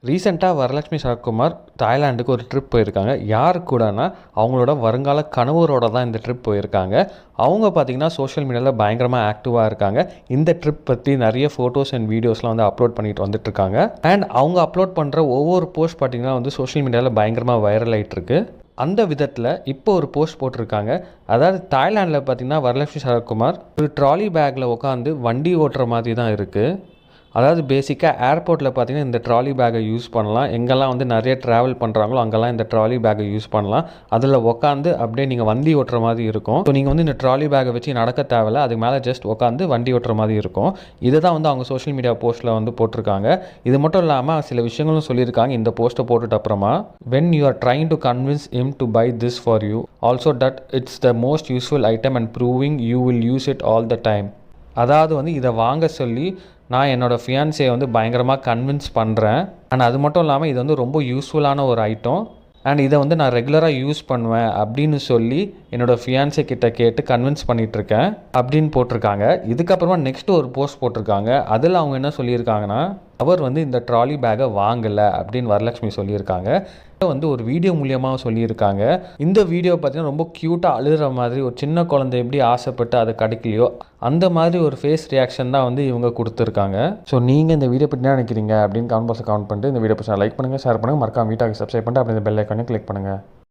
ரீசெண்டாக வரலட்சுமி சரத்குமார் தாய்லாண்டுக்கு ஒரு ட்ரிப் போயிருக்காங்க. யார் கூடனா அவங்களோட வருங்கால கணவரோட தான் இந்த ட்ரிப் போயிருக்காங்க. அவங்க பார்த்திங்கன்னா சோஷியல் மீடியாவில் பயங்கரமாக ஆக்டிவாக இருக்காங்க. இந்த ட்ரிப் பற்றி நிறைய ஃபோட்டோஸ் அண்ட் வீடியோஸ்லாம் வந்து அப்லோட் பண்ணிட்டு வந்துட்டுருக்காங்க. அண்ட் அவங்க அப்லோட் பண்ணுற ஒவ்வொரு போஸ்ட் பார்த்திங்கன்னா வந்து சோஷியல் மீடியாவில் பயங்கரமாக வைரல் ஆகிட்டுருக்கு. அந்த விதத்தில் இப்போ ஒரு போஸ்ட் போட்டிருக்காங்க. அதாவது தாய்லாண்டில் பார்த்திங்கன்னா வரலட்சுமி சரத்குமார் ஒரு ட்ராலி பேக்கில் உட்காந்து வண்டி ஓட்டுற மாதிரி தான் இருக்குது. அதாவது பேசிக்காக ஏர்போர்ட்டில் பார்த்திங்கன்னா இந்த ட்ராலி பேக்கை யூஸ் பண்ணலாம். எங்கெல்லாம் வந்து நிறைய ட்ராவல் பண்ணுறாங்களோ அங்கெல்லாம் இந்த ட்ராலி பேக்கை யூஸ் பண்ணலாம். அதில் உட்காந்து அப்படியே நீங்கள் வண்டி ஓட்டுற மாதிரி இருக்கும். ஸோ நீங்கள் வந்து இந்த ட்ராலி பேக்கை வச்சு நடக்க தேவையில்ல, அதுக்கு மேலே ஜஸ்ட் உட்காந்து வண்டி ஓட்டுற மாதிரி இருக்கும். இதை தான் வந்து அவங்க சோஷியல் மீடியா போஸ்ட்டில் வந்து போட்டிருக்காங்க. இது மட்டும் இல்லாமல் சில விஷயங்களும் சொல்லியிருக்காங்க இந்த போஸ்ட்டை போட்டுட்டு அப்புறமா. when you are trying to convince him to buy this for you, also that it's the most useful item and proving you will use it all the time. அதாவது வந்து இதை வாங்க சொல்லி நான் என்னோடய ஃபியான்ஸியை வந்து பயங்கரமாக கன்வின்ஸ் பண்ணுறேன். அண்ட் அது மட்டும் இல்லாமல் இது வந்து ரொம்ப யூஸ்ஃபுல்லான ஒரு ஐட்டம் அண்ட் இதை வந்து நான் ரெகுலராக யூஸ் பண்ணுவேன் அப்படின்னு சொல்லி என்னோடய ஃபியான்ஸே கிட்ட கேட்டு கன்வின்ஸ் பண்ணிகிட்ருக்கேன் அப்படின்னு போட்டிருக்காங்க. இதுக்கப்புறமா நெக்ஸ்ட் ஒரு போஸ்ட் போட்டிருக்காங்க. அதில் அவங்க என்ன சொல்லியிருக்காங்கன்னா, அவர் வந்து இந்த ட்ராலி பேக்கை வாங்கலை அப்படின்னு வரலட்சுமி சொல்லியிருக்காங்க. வந்து ஒரு வீடியோ மூலியமாக சொல்லியிருக்காங்க. இந்த வீடியோ பார்த்தீங்கன்னா ரொம்ப க்யூட்டாக அழுகிற மாதிரி, ஒரு சின்ன குழந்தை எப்படி ஆசைப்பட்டு அதை கிடைக்கலையோ அந்த மாதிரி ஒரு ஃபேஸ் ரியாக்ஷன் தான் வந்து இவங்க கொடுத்துருக்காங்க. ஸோ நீங்கள் இந்த வீடியோ பற்றி என்ன நினைக்கிறீங்க அப்படின்னு கமெண்ட் பாக்ஸில் கமெண்ட் பண்ணிட்டு இந்த வீடியோ பற்றி லைக் பண்ணுங்கள், ஷேர் பண்ணுங்கள், மறக்காம வீட்டாக சப்ஸ்கிரைப் பண்ணிட்டு அப்படி இந்த பெல் ஐக்கானே கிளிக் பண்ணுங்கள்.